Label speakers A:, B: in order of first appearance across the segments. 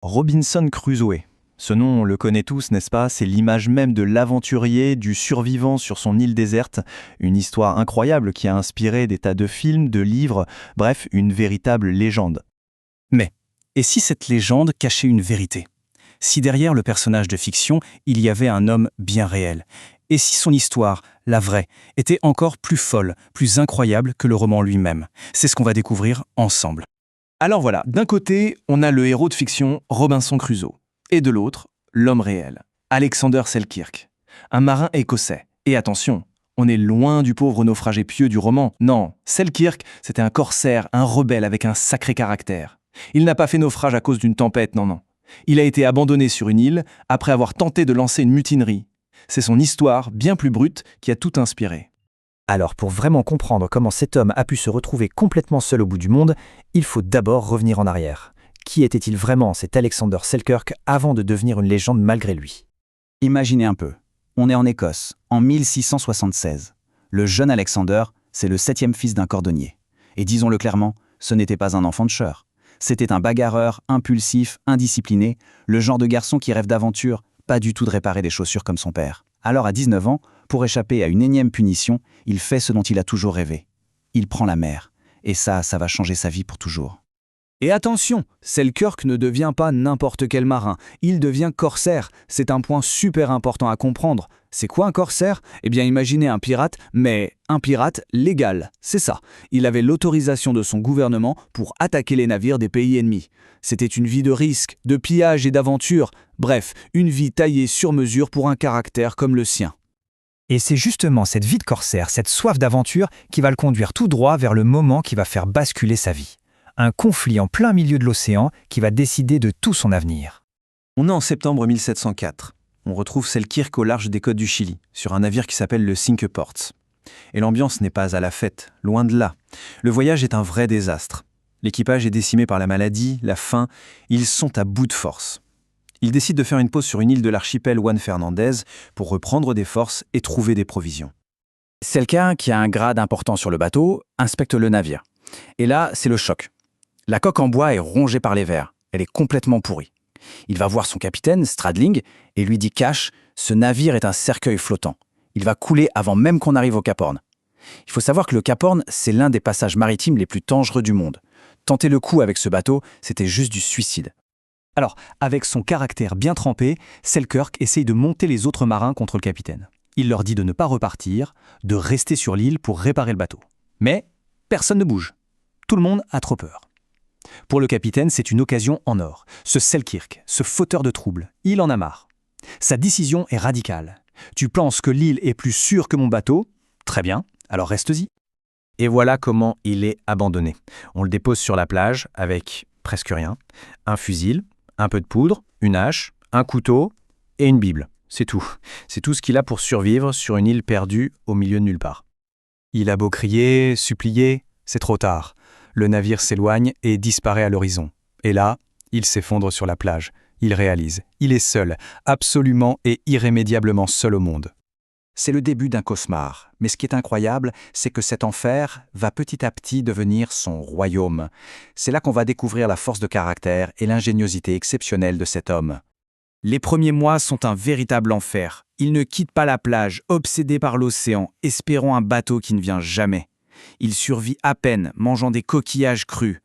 A: Robinson Crusoe. Ce nom, on le connaît tous, n'est-ce pas? C'est l'image même de l'aventurier, du survivant sur son île déserte. Une histoire incroyable qui a inspiré des tas de films, de livres, bref, une véritable légende.
B: Mais, et si cette légende cachait une vérité? Si derrière le personnage de fiction, il y avait un homme bien réel? Et si son histoire, la vraie, était encore plus folle, plus incroyable que le roman lui-même? C'est ce qu'on va découvrir ensemble.
C: Alors voilà, d'un côté, on a le héros de fiction, Robinson Crusoe, et de l'autre, l'homme réel, Alexander Selkirk, un marin écossais. Et attention, on est loin du pauvre naufragé pieux du roman. Non, Selkirk, c'était un corsaire, un rebelle avec un sacré caractère. Il n'a pas fait naufrage à cause d'une tempête, non. Il a été abandonné sur une île après avoir tenté de lancer une mutinerie. C'est son histoire, bien plus brute, qui a tout inspiré.
D: Alors pour vraiment comprendre comment cet homme a pu se retrouver complètement seul au bout du monde, il faut d'abord revenir en arrière. Qui était-il vraiment, cet Alexander Selkirk, avant de devenir une légende malgré lui?
E: Imaginez un peu, on est en Écosse, en 1676. Le jeune Alexander, c'est le 7e fils d'un cordonnier. Et disons-le clairement, ce n'était pas un enfant de chœur. C'était un bagarreur, impulsif, indiscipliné, le genre de garçon qui rêve d'aventure, pas du tout de réparer des chaussures comme son père. Alors à 19 ans, pour échapper à une énième punition, il fait ce dont il a toujours rêvé. Il prend la mer. Et ça va changer sa vie pour toujours.
C: Et attention, Selkirk ne devient pas n'importe quel marin, il devient corsaire. C'est un point super important à comprendre. C'est quoi un corsaire? Eh bien imaginez un pirate, mais un pirate légal, c'est ça. Il avait l'autorisation de son gouvernement pour attaquer les navires des pays ennemis. C'était une vie de risque, de pillage et d'aventure, bref, une vie taillée sur mesure pour un caractère comme le sien.
D: Et c'est justement cette vie de corsaire, cette soif d'aventure qui va le conduire tout droit vers le moment qui va faire basculer sa vie. Un conflit en plein milieu de l'océan qui va décider de tout son avenir.
A: On est en septembre 1704. On retrouve Selkirk au large des côtes du Chili, sur un navire qui s'appelle le Cinque Ports. Et l'ambiance n'est pas à la fête, loin de là. Le voyage est un vrai désastre. L'équipage est décimé par la maladie, la faim, ils sont à bout de force. Ils décident de faire une pause sur une île de l'archipel Juan Fernandez pour reprendre des forces et trouver des provisions.
E: Quelqu'un qui a un grade important sur le bateau inspecte le navire. Et là, c'est le choc. La coque en bois est rongée par les vers. Elle est complètement pourrie. Il va voir son capitaine, Stradling, et lui dit cash, ce navire est un cercueil flottant. Il va couler avant même qu'on arrive au Cap Horn. Il faut savoir que le Cap Horn, c'est l'un des passages maritimes les plus dangereux du monde. Tenter le coup avec ce bateau, c'était juste du suicide.
B: Alors, avec son caractère bien trempé, Selkirk essaye de monter les autres marins contre le capitaine. Il leur dit de ne pas repartir, de rester sur l'île pour réparer le bateau. Mais personne ne bouge. Tout le monde a trop peur. Pour le capitaine, c'est une occasion en or. Ce Selkirk, ce fauteur de troubles, il en a marre. Sa décision est radicale. Tu penses que l'île est plus sûre que mon bateau? Très bien, alors reste-y.
D: Et voilà comment il est abandonné. On le dépose sur la plage avec presque rien. Un fusil, un peu de poudre, une hache, un couteau et une Bible. C'est tout. C'est tout ce qu'il a pour survivre sur une île perdue au milieu de nulle part.
B: Il a beau crier, supplier, c'est trop tard. Le navire s'éloigne et disparaît à l'horizon. Et là, il s'effondre sur la plage. Il réalise, il est seul, absolument et irrémédiablement seul au monde.
E: C'est le début d'un cauchemar. Mais ce qui est incroyable, c'est que cet enfer va petit à petit devenir son royaume. C'est là qu'on va découvrir la force de caractère et l'ingéniosité exceptionnelle de cet homme. Les premiers mois sont un véritable enfer. Il ne quitte pas la plage, obsédé par l'océan, espérant un bateau qui ne vient jamais. Il survit à peine, mangeant des coquillages crus.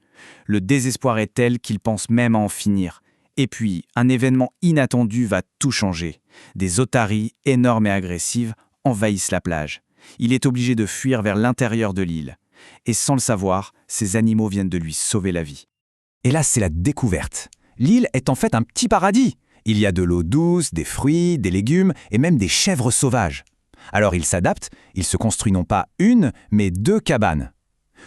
E: Le désespoir est tel qu'il pense même à en finir. Et puis, un événement inattendu va tout changer. Des otaries, énormes et agressives, envahissent la plage. Il est obligé de fuir vers l'intérieur de l'île. Et sans le savoir, ces animaux viennent de lui sauver la vie.
C: Et là, c'est la découverte. L'île est en fait un petit paradis. Il y a de l'eau douce, des fruits, des légumes et même des chèvres sauvages. Alors il s'adapte, il se construit non pas une, mais 2 cabanes.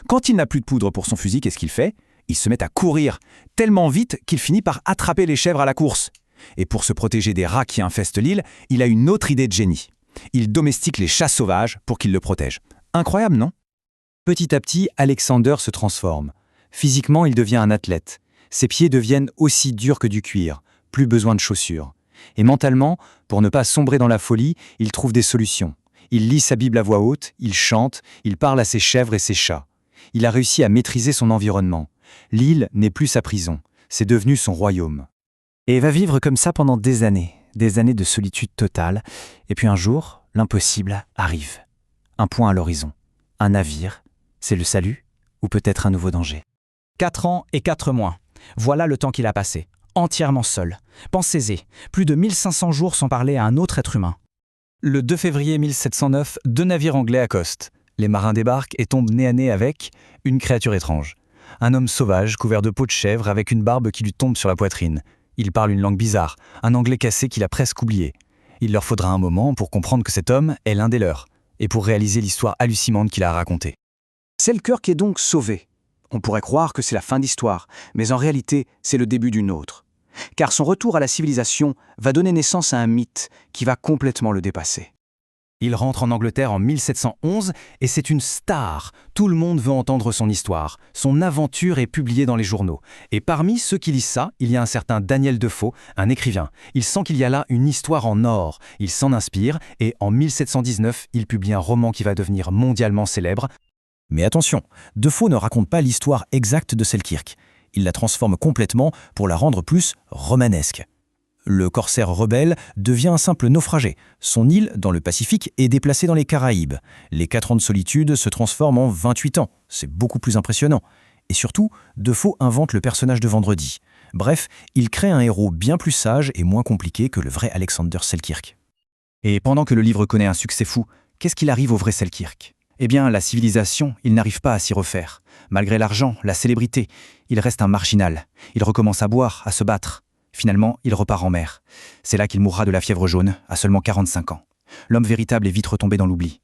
C: Quand il n'a plus de poudre pour son fusil, qu'est-ce qu'il fait? Il se met à courir, tellement vite qu'il finit par attraper les chèvres à la course. Et pour se protéger des rats qui infestent l'île, il a une autre idée de génie. Il domestique les chats sauvages pour qu'ils le protègent. Incroyable, non?
B: Petit à petit, Alexander se transforme. Physiquement, il devient un athlète. Ses pieds deviennent aussi durs que du cuir, plus besoin de chaussures. Et mentalement, pour ne pas sombrer dans la folie, il trouve des solutions. Il lit sa Bible à voix haute, il chante, il parle à ses chèvres et ses chats. Il a réussi à maîtriser son environnement. L'île n'est plus sa prison, c'est devenu son royaume. Et va vivre comme ça pendant des années de solitude totale, et puis un jour, l'impossible arrive. Un point à l'horizon, un navire, c'est le salut, ou peut-être un nouveau danger.
E: 4 ans et 4 mois. Voilà le temps qu'il a passé, entièrement seul. Pensez-y, plus de 1500 jours sans parler à un autre être humain.
B: Le 2 février 1709, 2 navires anglais accostent. Les marins débarquent et tombent nez à nez avec une créature étrange. Un homme sauvage couvert de peau de chèvre avec une barbe qui lui tombe sur la poitrine. Il parle une langue bizarre, un anglais cassé qu'il a presque oublié. Il leur faudra un moment pour comprendre que cet homme est l'un des leurs, et pour réaliser l'histoire hallucinante qu'il a racontée.
C: Selkirk est donc sauvé. On pourrait croire que c'est la fin d'histoire, mais en réalité, c'est le début d'une autre. Car son retour à la civilisation va donner naissance à un mythe qui va complètement le dépasser.
B: Il rentre en Angleterre en 1711 et c'est une star. Tout le monde veut entendre son histoire. Son aventure est publiée dans les journaux. Et parmi ceux qui lisent ça, il y a un certain Daniel Defoe, un écrivain. Il sent qu'il y a là une histoire en or. Il s'en inspire et en 1719, il publie un roman qui va devenir mondialement célèbre.
C: Mais attention, Defoe ne raconte pas l'histoire exacte de Selkirk. Il la transforme complètement pour la rendre plus romanesque. Le corsaire rebelle devient un simple naufragé. Son île, dans le Pacifique, est déplacée dans les Caraïbes. Les 4 ans de solitude se transforment en 28 ans. C'est beaucoup plus impressionnant. Et surtout, Defoe invente le personnage de Vendredi. Bref, il crée un héros bien plus sage et moins compliqué que le vrai Alexander Selkirk.
B: Et pendant que le livre connaît un succès fou, qu'est-ce qu'il arrive au vrai Selkirk ? Eh bien, la civilisation, il n'arrive pas à s'y refaire. Malgré l'argent, la célébrité, il reste un marginal. Il recommence à boire, à se battre. Finalement, il repart en mer. C'est là qu'il mourra de la fièvre jaune, à seulement 45 ans. L'homme véritable est vite retombé dans l'oubli.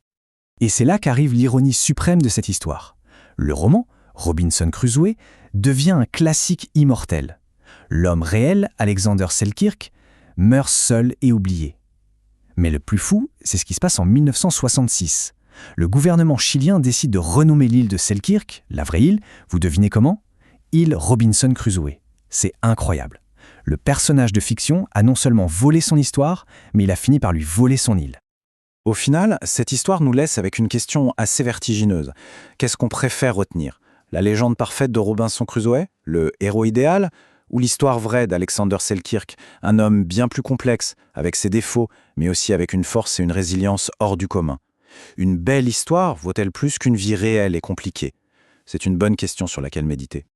B: Et c'est là qu'arrive l'ironie suprême de cette histoire. Le roman, Robinson Crusoe, devient un classique immortel. L'homme réel, Alexander Selkirk, meurt seul et oublié. Mais le plus fou, c'est ce qui se passe en 1966. Le gouvernement chilien décide de renommer l'île de Selkirk, la vraie île, vous devinez comment ? Île Robinson Crusoe. C'est incroyable. Le personnage de fiction a non seulement volé son histoire, mais il a fini par lui voler son île.
A: Au final, cette histoire nous laisse avec une question assez vertigineuse. Qu'est-ce qu'on préfère retenir ? La légende parfaite de Robinson Crusoe, le héros idéal, ou l'histoire vraie d'Alexander Selkirk, un homme bien plus complexe, avec ses défauts, mais aussi avec une force et une résilience hors du commun ? Une belle histoire vaut-elle plus qu'une vie réelle et compliquée ? C'est une bonne question sur laquelle méditer.